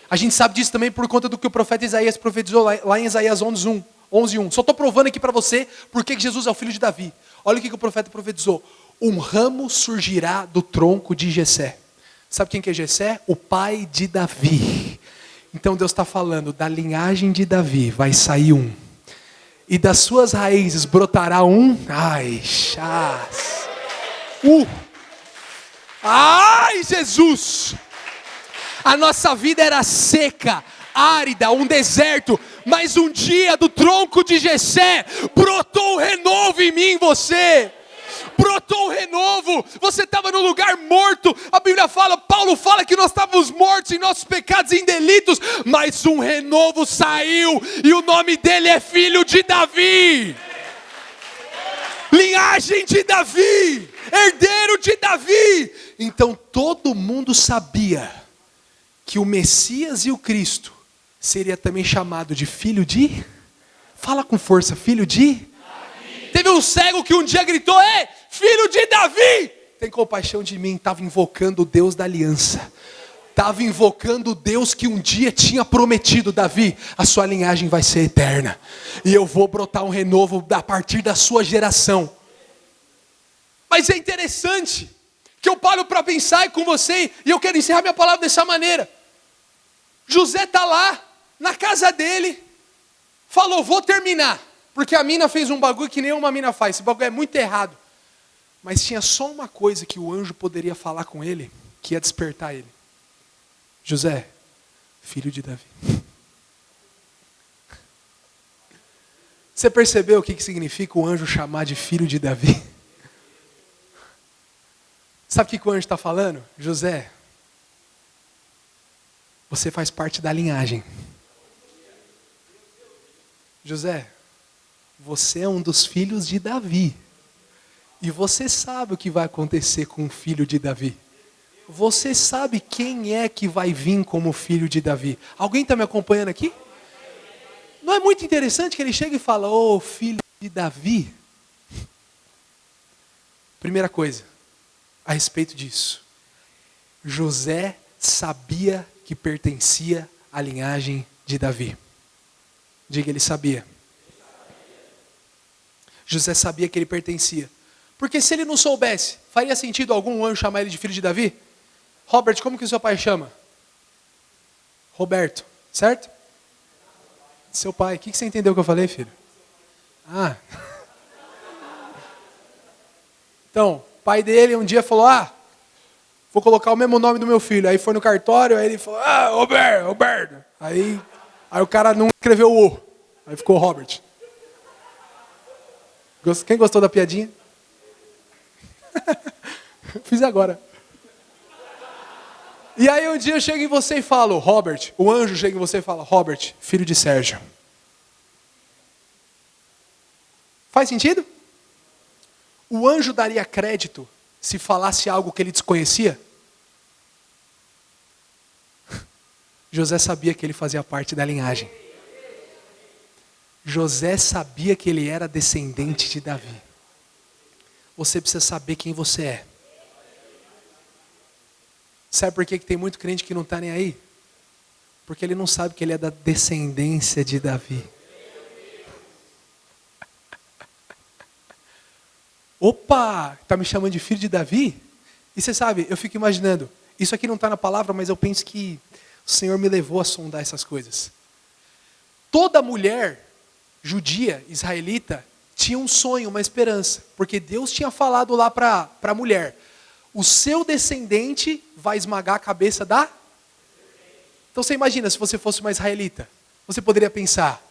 A gente sabe disso também por conta do que o profeta Isaías profetizou lá em Isaías 11:1. Só estou provando aqui para você porque Jesus é o filho de Davi. Olha o que o profeta profetizou. Um ramo surgirá do tronco de Jessé. Sabe quem que é Jessé? O pai de Davi. Então Deus está falando, da linhagem de Davi vai sair um. E das suas raízes brotará um. Ai, chás. Ai, Jesus! A nossa vida era seca, árida, um deserto, mas um dia do tronco de Jessé brotou um renovo em mim e em você. Brotou um renovo. Você estava no lugar morto. A Bíblia fala, Paulo fala que nós estávamos mortos em nossos pecados e em delitos, mas um renovo saiu e o nome dele é Filho de Davi. Linhagem de Davi, herdeiro de Davi. Então todo mundo sabia que o Messias e o Cristo seria também chamado de filho de... Fala com força, filho de... Davi. Teve um cego que um dia gritou, ei, filho de Davi, tem compaixão de mim. Estava invocando o Deus da aliança. Estava invocando o Deus que um dia tinha prometido, Davi, a sua linhagem vai ser eterna. E eu vou brotar um renovo a partir da sua geração. Mas é interessante que eu paro para pensar com você, e eu quero encerrar minha palavra dessa maneira. José está lá, na casa dele, falou, vou terminar, porque a mina fez um bagulho que nenhuma mina faz, esse bagulho é muito errado. Mas tinha só uma coisa que o anjo poderia falar com ele, que ia despertar ele. José, filho de Davi. Você percebeu o que significa o anjo chamar de filho de Davi? Sabe o que o anjo está falando? José, você faz parte da linhagem. José, você é um dos filhos de Davi. E você sabe o que vai acontecer com o filho de Davi. Você sabe quem é que vai vir como filho de Davi. Alguém está me acompanhando aqui? Não é muito interessante que ele chega e fala, ô filho de Davi? Primeira coisa, a respeito disso. José sabia que pertencia à linhagem de Davi. Diga, ele sabia. José sabia que ele pertencia. Porque se ele não soubesse, faria sentido algum anjo chamar ele de filho de Davi? Robert, como que o seu pai chama? Roberto, certo? Seu pai. O que você entendeu que eu falei, filho? Ah. Então, o pai dele um dia falou, vou colocar o mesmo nome do meu filho. Aí foi no cartório, aí ele falou, Roberto. Aí o cara não escreveu o. Aí ficou Robert. Quem gostou da piadinha? Fiz agora. E aí um dia eu chego em você e falo, Robert, o anjo chega em você e fala, Robert, filho de Sérgio. Faz sentido? O anjo daria crédito se falasse algo que ele desconhecia? José sabia que ele fazia parte da linhagem. José sabia que ele era descendente de Davi. Você precisa saber quem você é. Sabe por que tem muito crente que não está nem aí? Porque ele não sabe que ele é da descendência de Davi. Opa, está me chamando de filho de Davi? E você sabe, eu fico imaginando, isso aqui não está na palavra, mas eu penso que o Senhor me levou a sondar essas coisas. Toda mulher judia, israelita, tinha um sonho, uma esperança, porque Deus tinha falado lá para a mulher, o seu descendente vai esmagar a cabeça da... Então você imagina, se você fosse uma israelita, você poderia pensar,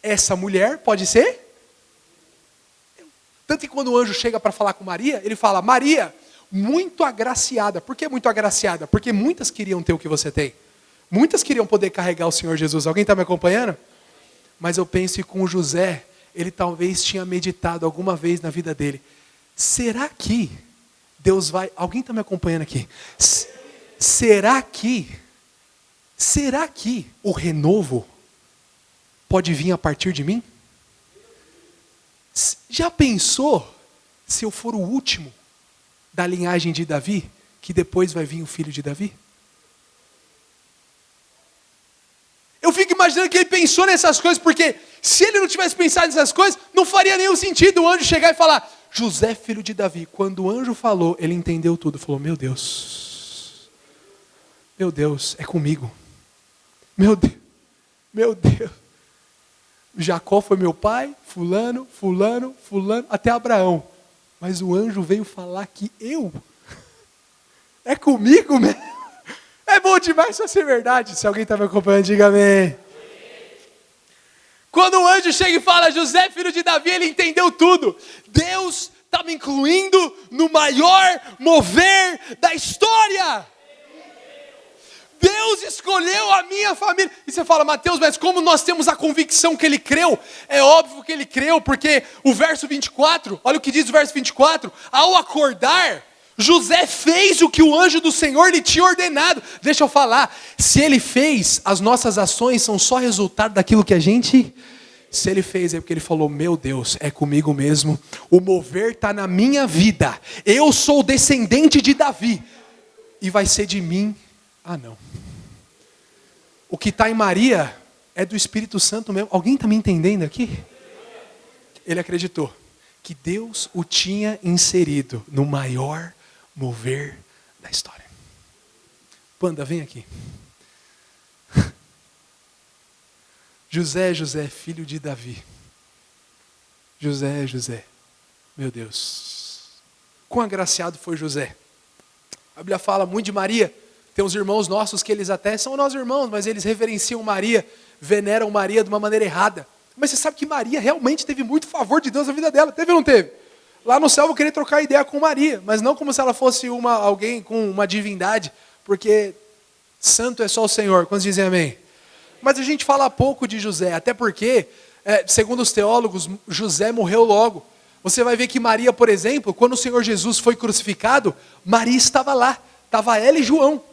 essa mulher pode ser? Tanto que quando o anjo chega para falar com Maria, ele fala, Maria, muito agraciada. Por que muito agraciada? Porque muitas queriam ter o que você tem. Muitas queriam poder carregar o Senhor Jesus. Alguém está me acompanhando? Mas eu penso que com José, ele talvez tinha meditado alguma vez na vida dele. Será que Deus vai... Alguém está me acompanhando aqui? Será que o renovo pode vir a partir de mim? Já pensou se eu for o último da linhagem de Davi, que depois vai vir o filho de Davi? Eu fico imaginando que ele pensou nessas coisas, porque se ele não tivesse pensado nessas coisas, não faria nenhum sentido o anjo chegar e falar, José, filho de Davi. Quando o anjo falou, ele entendeu tudo. Falou, meu Deus, é comigo. Meu Deus. Jacó foi meu pai, fulano, até Abraão. Mas o anjo veio falar que é comigo mesmo. É bom demais só ser verdade. Se alguém está me acompanhando, diga amém. Quando o anjo chega e fala, José, filho de Davi, ele entendeu tudo. Deus está me incluindo no maior mover da história. Deus escolheu a minha família. E você fala, Mateus, mas como nós temos a convicção que ele creu? É óbvio que ele creu, porque o verso 24, olha o que diz o verso 24. Ao acordar, José fez o que o anjo do Senhor lhe tinha ordenado. Deixa eu falar, se ele fez, as nossas ações são só resultado daquilo que a gente... Se ele fez, é porque ele falou, meu Deus, é comigo mesmo. O mover está na minha vida. Eu sou descendente de Davi. E vai ser de mim... não. O que está em Maria é do Espírito Santo mesmo. Alguém está me entendendo aqui? Ele acreditou que Deus o tinha inserido no maior mover da história. Panda, vem aqui. José, filho de Davi. José. Meu Deus. Quão agraciado foi José. A Bíblia fala muito de Maria. Tem uns irmãos nossos que eles até são nossos irmãos, mas eles reverenciam Maria, veneram Maria de uma maneira errada. Mas você sabe que Maria realmente teve muito favor de Deus na vida dela. Teve ou não teve? Lá no céu eu vou querer trocar ideia com Maria, mas não como se ela fosse alguém com uma divindade, porque santo é só o Senhor. Quantos dizem amém? Mas a gente fala pouco de José, até porque, segundo os teólogos, José morreu logo. Você vai ver que Maria, por exemplo, quando o Senhor Jesus foi crucificado, Maria estava lá, estava ela e João.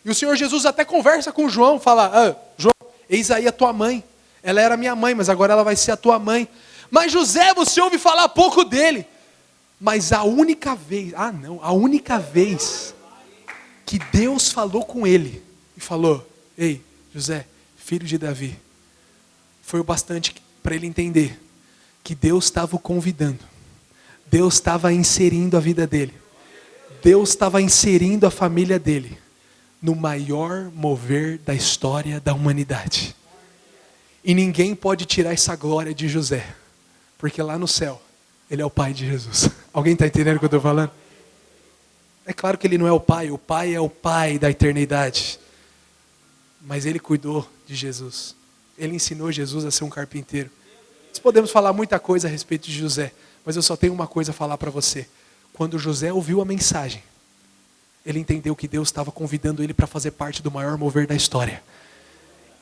E o Senhor Jesus até conversa com João, fala, João, eis aí a tua mãe. Ela era minha mãe, mas agora ela vai ser a tua mãe. Mas José, você ouve falar pouco dele. Mas a única vez que Deus falou com ele, e falou, ei, José, filho de Davi, foi o bastante para ele entender que Deus estava o convidando. Deus estava inserindo a vida dele. Deus estava inserindo a família dele no maior mover da história da humanidade. E ninguém pode tirar essa glória de José, porque lá no céu, ele é o pai de Jesus. Alguém está entendendo o que eu estou falando? É claro que ele não é o pai é o pai da eternidade. Mas ele cuidou de Jesus. Ele ensinou Jesus a ser um carpinteiro. Nós podemos falar muita coisa a respeito de José, mas eu só tenho uma coisa a falar para você. Quando José ouviu a mensagem, ele entendeu que Deus estava convidando ele para fazer parte do maior mover da história.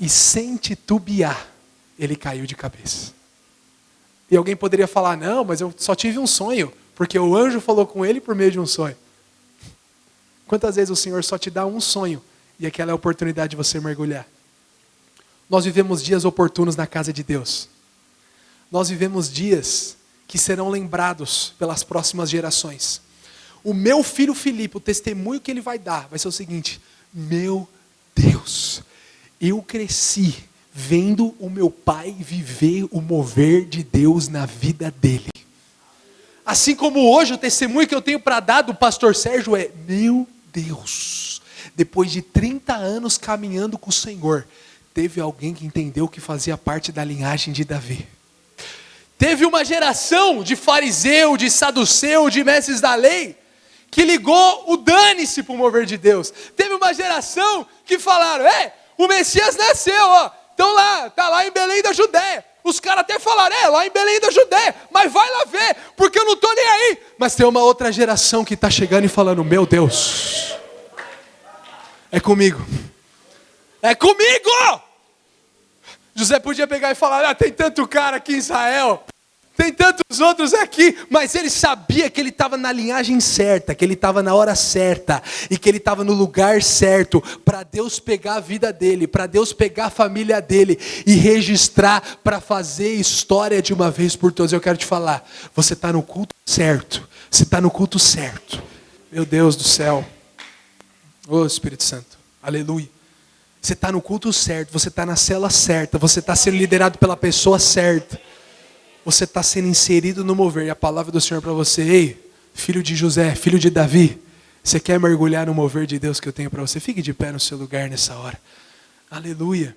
E sem titubear, ele caiu de cabeça. E alguém poderia falar, não, mas eu só tive um sonho, porque o anjo falou com ele por meio de um sonho. Quantas vezes o Senhor só te dá um sonho, e aquela é a oportunidade de você mergulhar? Nós vivemos dias oportunos na casa de Deus. Nós vivemos dias que serão lembrados pelas próximas gerações. O meu filho Filipe, o testemunho que ele vai dar, vai ser o seguinte, meu Deus, eu cresci vendo o meu pai viver o mover de Deus na vida dele. Assim como hoje o testemunho que eu tenho para dar do pastor Sérgio é, meu Deus, depois de 30 anos caminhando com o Senhor, teve alguém que entendeu que fazia parte da linhagem de Davi. Teve uma geração de fariseu, de saduceu, de mestres da lei, que ligou o dane-se para o mover de Deus. Teve uma geração que falaram, o Messias nasceu, então tá lá em Belém da Judéia. Os caras até falaram, lá em Belém da Judéia, mas vai lá ver, porque eu não estou nem aí. Mas tem uma outra geração que está chegando e falando, meu Deus, é comigo. É comigo! José podia pegar e falar, tem tanto cara aqui em Israel, tem tantos outros aqui, mas ele sabia que ele estava na linhagem certa, que ele estava na hora certa, e que ele estava no lugar certo, para Deus pegar a vida dele, para Deus pegar a família dele, e registrar para fazer história de uma vez por todas. Eu quero te falar, você está no culto certo, você está no culto certo, Meu Deus do céu. Ô Espírito Santo. Aleluia. Você está no culto certo, você está na cela certa, você está sendo liderado pela pessoa certa. Você está sendo inserido no mover. E a palavra do Senhor para você: ei, filho de José, filho de Davi, você quer mergulhar no mover de Deus que eu tenho para você? Fique de pé no seu lugar nessa hora. Aleluia.